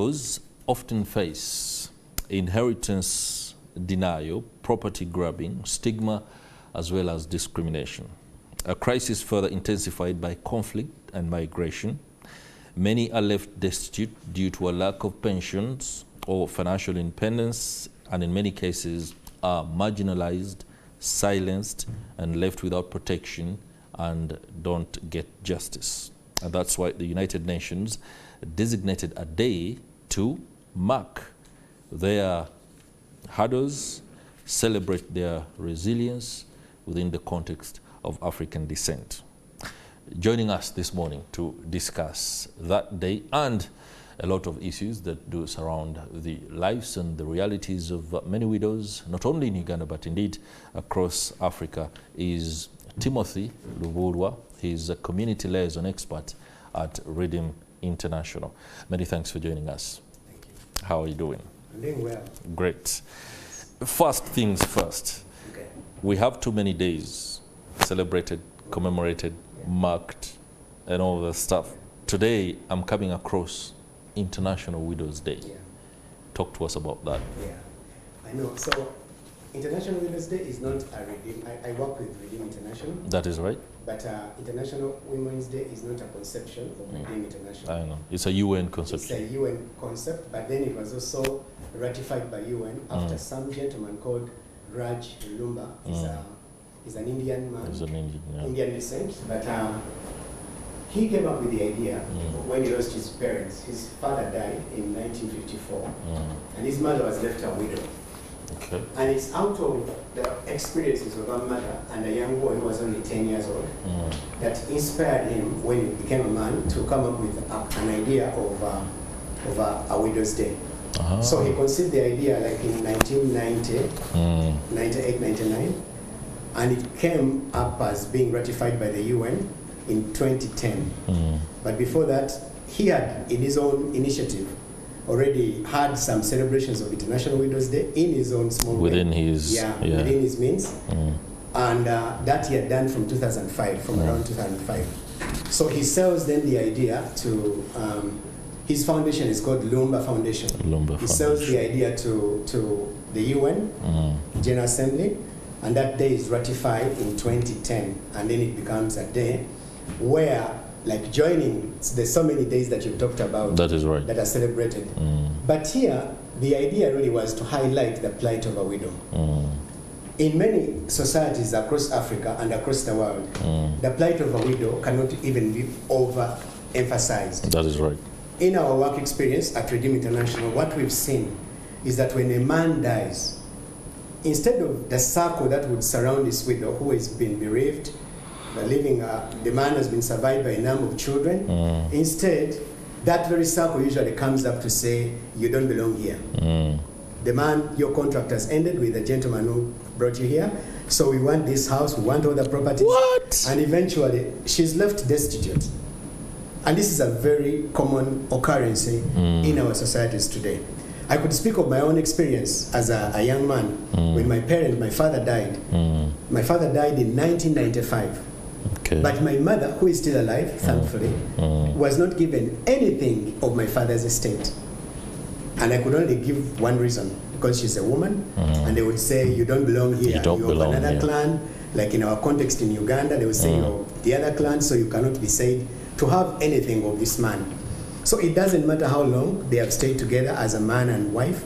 Those often face inheritance denial, property grabbing, stigma, as well as discrimination. A crisis further intensified by conflict and migration. Many are left destitute due to a lack of pensions or financial independence, and in many cases are marginalized, silenced, and left without protection and don't get justice. And that's why the United Nations designated a day to mark their hurdles, celebrate their resilience within the context of African descent. Joining us this morning to discuss that day and a lot of issues that do surround the lives and the realities of many widows, not only in Uganda but indeed across Africa, is Timothy Luburwa. He's a community liaison expert at Rhythm International. Many thanks for joining us. Thank you. How are you doing? I'm doing well. Great. First things first. Okay. We have too many days celebrated, commemorated, marked, and all that stuff. Today, I'm coming across International Widows Day. Yeah. Talk to us about that. Yeah. I know. So, International Women's Day is not a Redeem. I work with Redeem International. That is right. But International Women's Day is not a conception of Redeem International. I know. It's a UN It's conception. a UN concept, but then it was also ratified by UN after some gentleman called Raj Lumba. He's an Indian man. It's an Indian, yeah. Indian descent, but he came up with the idea when he lost his parents. His father died in 1954, and his mother was left a widow. Okay. And it's out of the experiences of a mother and a young boy who was only 10 years old that inspired him, when he became a man, to come up with an idea of a widow's day. So he conceived the idea like in 1990, 98, 99, and it came up as being ratified by the UN in 2010. But before that, he had, in his own initiative, already had some celebrations of International Widows Day in his own small way. Within his within his means. And that he had done from 2005, from around 2005. So he sells then the idea to, his foundation is called Lumba Foundation. He sells the idea to the UN General Assembly, and that day is ratified in 2010, and then it becomes a day where, like joining, there's so many days that you've talked about. That is right. That are celebrated. But here, the idea really was to highlight the plight of a widow. In many societies across Africa and across the world, the plight of a widow cannot even be overemphasized. That is right. In our work experience at Redeem International, what we've seen is that when a man dies, instead of the circle that would surround this widow who has been bereaved, the man has been survived by a number of children, instead, that very circle usually comes up to say, you don't belong here. The man, your contract has ended with the gentleman who brought you here, so we want this house, we want all the properties. What? And eventually, she's left destitute. And this is a very common occurrence in our societies today. I could speak of my own experience as a young man when my father died. My father died in 1995. Okay. But my mother, who is still alive, thankfully, was not given anything of my father's estate. And I could only give one reason, because she's a woman, and they would say, you don't belong here. You don't belong of another here. clan. Like in our context in Uganda, they would say, you're the other clan, so you cannot be said to have anything of this man. So it doesn't matter how long they have stayed together as a man and wife.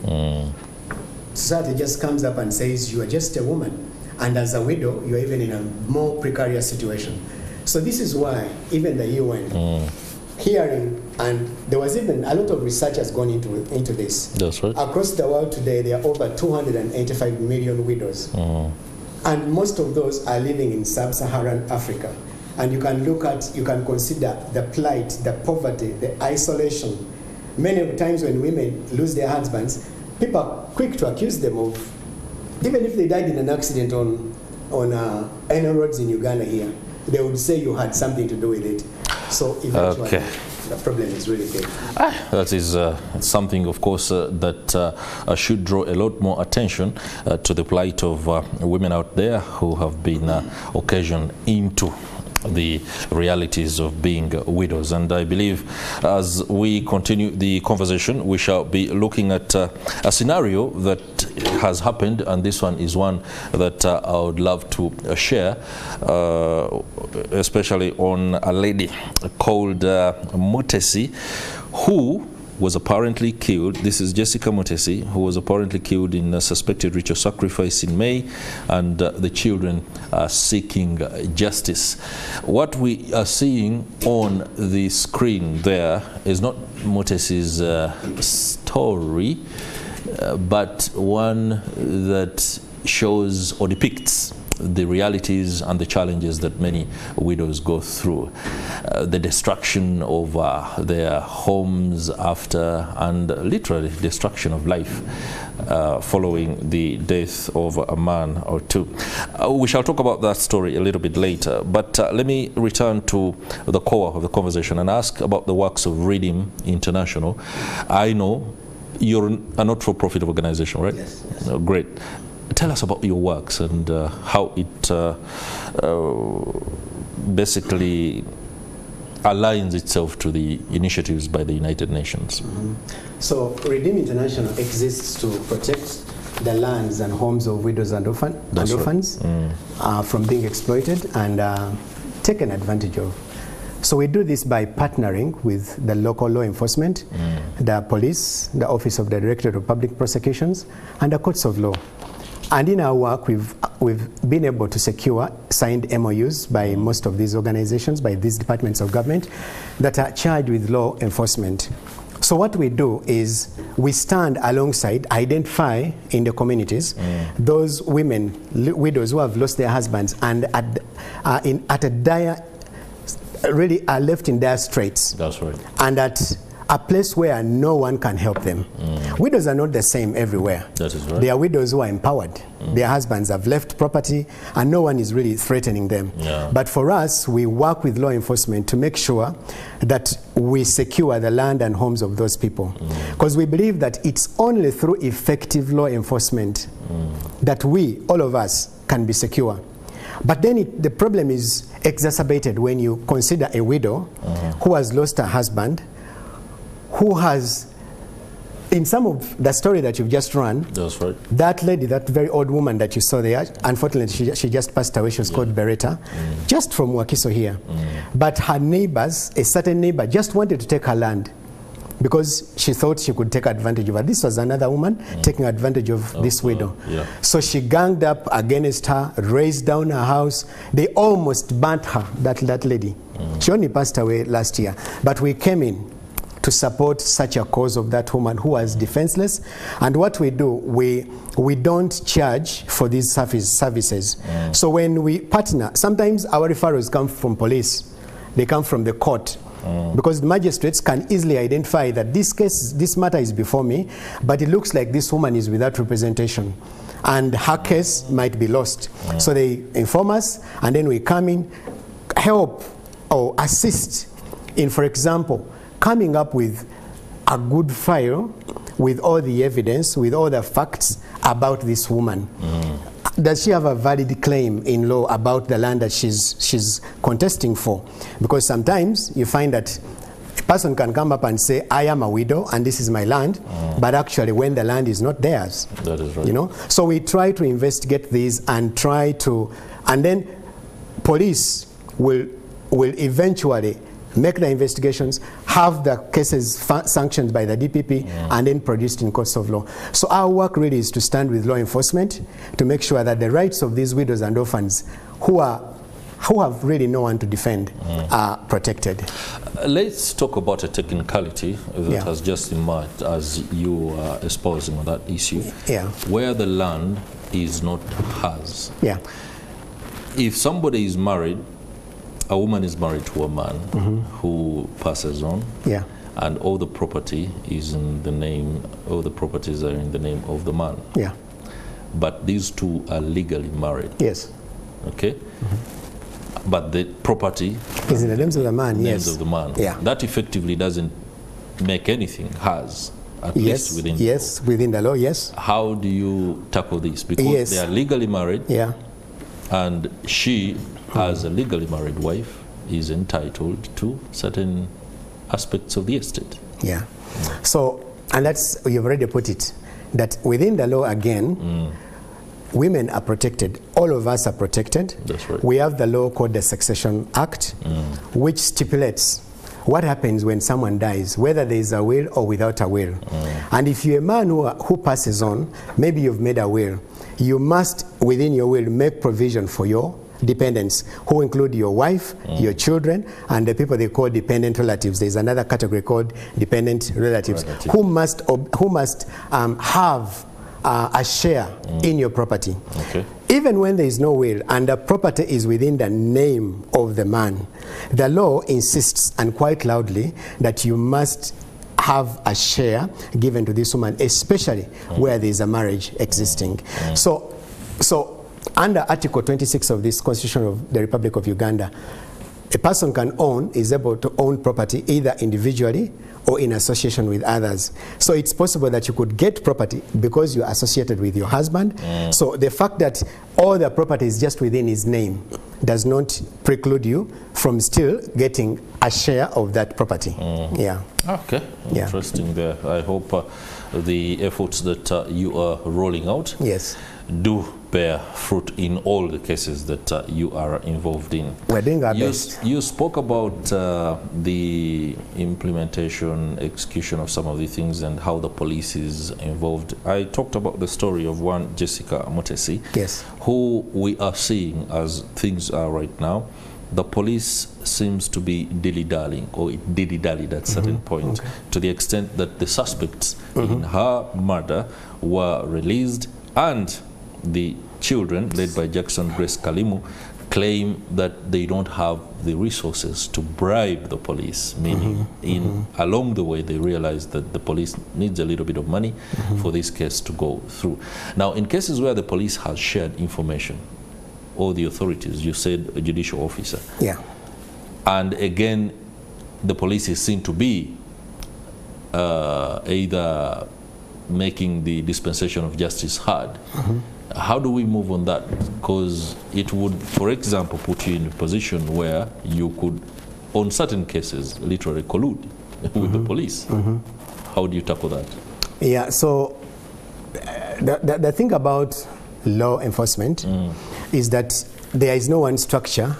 Society just comes up and says, you are just a woman. And as a widow, you're even in a more precarious situation. So this is why even the UN, hearing, and there was even a lot of research has gone into this. That's right. Across the world today, there are over 285 million widows. And most of those are living in sub-Saharan Africa. And you can consider the plight, the poverty, the isolation. Many of the times when women lose their husbands, people are quick to accuse them of, even if they died in an accident on any roads in Uganda here, they would say you had something to do with it. So eventually, the problem is really big. That is something, of course, that should draw a lot more attention to the plight of women out there who have been occasioned into the realities of being widows. And I believe as we continue the conversation, we shall be looking at a scenario that has happened, and this one is one that I would love to share, especially on a lady called Mutesi, who was apparently killed. This is Jessica Mutesi, who was apparently killed in a suspected ritual sacrifice in May, and the children are seeking justice. What we are seeing on the screen there is not Mutesi's story, but one that shows or depicts the realities and the challenges that many widows go through. The destruction of their homes after, and literally destruction of life following the death of a man or two. We shall talk about that story a little bit later, but let me return to the core of the conversation and ask about the works of Redeem International. I know you're a not-for-profit organization, right? Yes. Oh, great. Tell us about your works and how it basically aligns itself to the initiatives by the United Nations. So Redeem International exists to protect the lands and homes of widows and orphans from being exploited and taken advantage of. So we do this by partnering with the local law enforcement, the police, the Office of the Directorate of Public Prosecutions, and the courts of law. And in our work, we've been able to secure signed MOUs by most of these organizations, by these departments of government that are charged with law enforcement. So what we do is we stand alongside, identify in the communities those women, widows who have lost their husbands and at a dire, really are left in dire straits. That's right. And at a place where no one can help them. Widows are not the same everywhere. That is right. There are widows who are empowered. Their husbands have left property and no one is really threatening them. Yeah. But for us, we work with law enforcement to make sure that we secure the land and homes of those people. Because we believe that it's only through effective law enforcement that we, all of us, can be secure. But then the problem is exacerbated when you consider a widow who has lost her husband, who has, in some of the story that you've just run, That's right. that lady, that very old woman that you saw there, unfortunately she just passed away. She was called Beretta, just from Wakiso here. But her neighbors, a certain neighbor, just wanted to take her land because she thought she could take advantage of her. This was another woman taking advantage of this widow. So she ganged up against her, razed down her house. They almost burnt her, that lady. She only passed away last year. But we came in to support such a cause of that woman who was defenseless. And what we do, we don't charge for these services. So when we partner, sometimes our referrals come from police. They come from the court. Because the magistrates can easily identify that this matter is before me, but it looks like this woman is without representation. And her case might be lost. So they inform us, and then we come in, help or assist in, for example, coming up with a good file with all the evidence, with all the facts about this woman. Does she have a valid claim in law about the land that she's contesting for? Because sometimes you find that a person can come up and say, I am a widow and this is my land, but actually when the land is not theirs. That is right. You know? So we try to investigate these and try to, and then police will eventually make the investigations, have the cases sanctioned by the DPP, and then produced in courts of law. So our work really is to stand with law enforcement to make sure that the rights of these widows and orphans who have really no one to defend are protected. Let's talk about a technicality that has just emerged as you are espousing on that issue, where the land is not hers. If somebody is married, a woman is married to a man who passes on, and all the property is in the name, all the properties are in the name of the man. But these two are legally married. Okay? But the property is in the names of the man. Names of the man. That effectively doesn't make anything hers. At least within the law. Within the law, How do you tackle this? Because they are legally married. And she, as a legally married wife, is entitled to certain aspects of the estate. Yeah. So, and that's, you've already put it, that within the law again, women are protected. All of us are protected. That's right. We have the law called the Succession Act, which stipulates what happens when someone dies, whether there is a will or without a will. And if you're a man who passes on, maybe you've made a will, you must, within your will, make provision for your dependents, who include your wife, your children, and the people they call dependent relatives. There's another category called dependent relatives, who must have a share in your property. Okay. Even when there is no will and the property is within the name of the man, the law insists, and quite loudly, that you must have a share given to this woman, especially where there is a marriage existing. So under Article 26 of this Constitution of the Republic of Uganda, a person is able to own property either individually or in association with others. So it's possible that you could get property because you're associated with your husband. So the fact that all the property is just within his name does not preclude you from still getting a share of that property. Yeah. Okay. Yeah. Interesting there. I hope the efforts that you are rolling out do bear fruit in all the cases that you are involved in. We're doing our best. You spoke about the implementation, execution of some of the things and how the police is involved. I talked about the story of one Jessica Motesi, who we are seeing as things are right now. The police seems to be dilly-dallying, or it dilly-dallied at certain point, to the extent that the suspects in her murder were released, and the children, led by Jackson Grace Kalimu, claim that they don't have the resources to bribe the police, meaning along the way they realize that the police needs a little bit of money for this case to go through. Now, in cases where the police has shared information, or the authorities, you said a judicial officer, and again the police is seen to be either making the dispensation of justice hard, how do we move on that? Because it would, for example, put you in a position where you could, on certain cases, literally collude with the police. How do you tackle that? Yeah, so the thing about law enforcement is that there is no one structure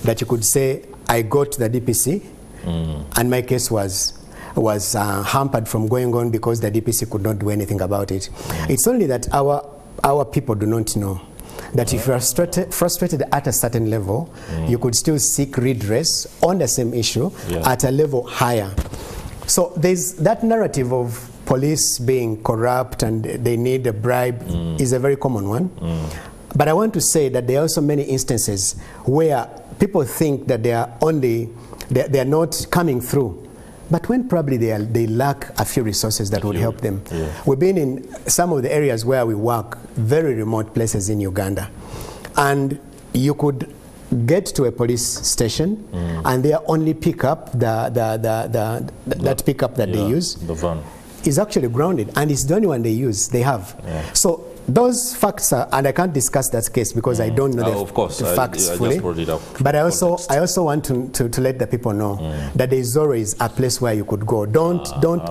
that you could say, I go to the DPC and my case was hampered from going on because the DPC could not do anything about it. It's only that our people do not know that if you are frustrated at a certain level, you could still seek redress on the same issue at a level higher. So there's that narrative of police being corrupt and they need a bribe is a very common one. But I want to say that there are also many instances where people think that they are not coming through. But when probably they lack a few resources that would help them. We've been in some of the areas where we work, very remote places in Uganda, and you could get to a police station and they only pick up that pickup that they use. The van is actually grounded, and it's the only one they have. So those facts are, and I can't discuss that case because I don't know the facts fully. Just brought it up. But I also want to let the people know that there is always a place where you could go. Don't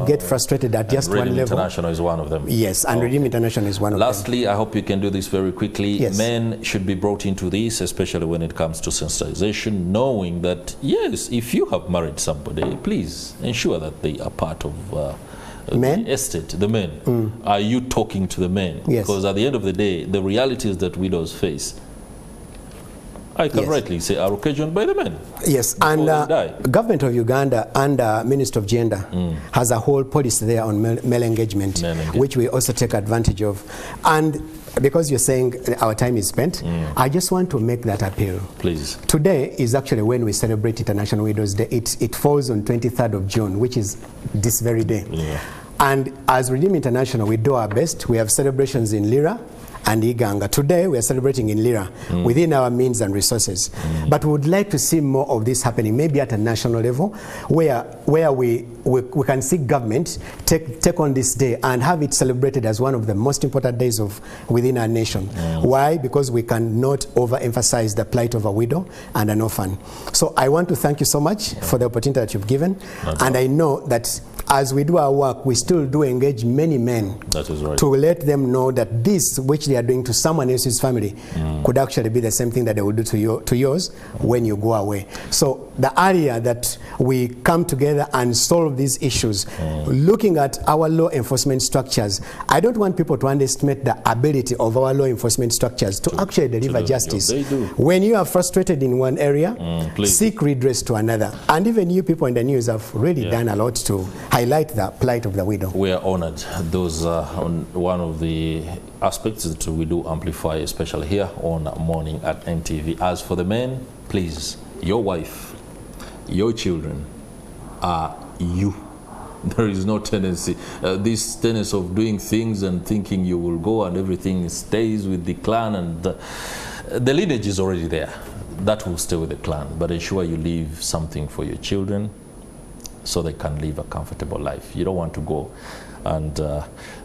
get frustrated at just one level. Redeem International is one of them. Yes, and Redeem International is one of them. Lastly, I hope you can do this very quickly. Men should be brought into this, especially when it comes to sensitization, knowing that, yes, if you have married somebody, please ensure that they are part of the estate, the men. Are you talking to the men? Because at the end of the day, the realities that widows face, I can rightly say, are occasioned by the men. Yes, and government of Uganda and Minister of Gender has a whole policy there on male engagement, which we also take advantage of. And because you're saying our time is spent, I just want to make that appeal. Please. Today is actually when we celebrate International Widows Day. It falls on 23rd of June, which is this very day. And as Redeem International, we do our best. We have celebrations in Lira and Iganga. Today we are celebrating in Lira within our means and resources. But we would like to see more of this happening, maybe at a national level, where we can see government take on this day and have it celebrated as one of the most important days within our nation. Why? Because we cannot overemphasize the plight of a widow and an orphan. So I want to thank you so much for the opportunity that you've given. And I know that as we do our work, we still do engage many men to let them know that this which they are doing to someone else's family could actually be the same thing that they will do to yours when you go away. So the earlier that we come together and solve these issues, looking at our law enforcement structures, I don't want people to underestimate the ability of our law enforcement structures to actually deliver justice. They do. When you are frustrated in one area, seek redress to another. And even you people in the news have really done a lot to highlight the plight of the widow. We are honored. Those are one of the aspects that we do amplify, especially here on Morning at NTV. As for the men, please, your wife, your children are you. There is no tendency, this tendency of doing things and thinking you will go and everything stays with the clan, and the lineage is already there. That will stay with the clan, but ensure you leave something for your children so they can live a comfortable life. You don't want to go and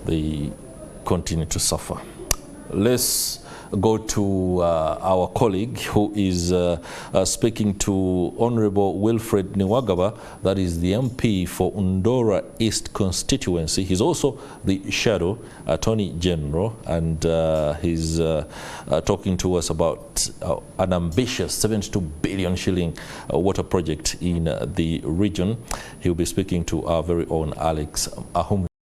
they continue to suffer. Let's go to our colleague who is speaking to Honorable Wilfred Niwagaba, that is the MP for Undora East constituency. He's also the Shadow Attorney General, and he's talking to us about an ambitious 72 billion shilling water project in the region. He'll be speaking to our very own Alex Ahum.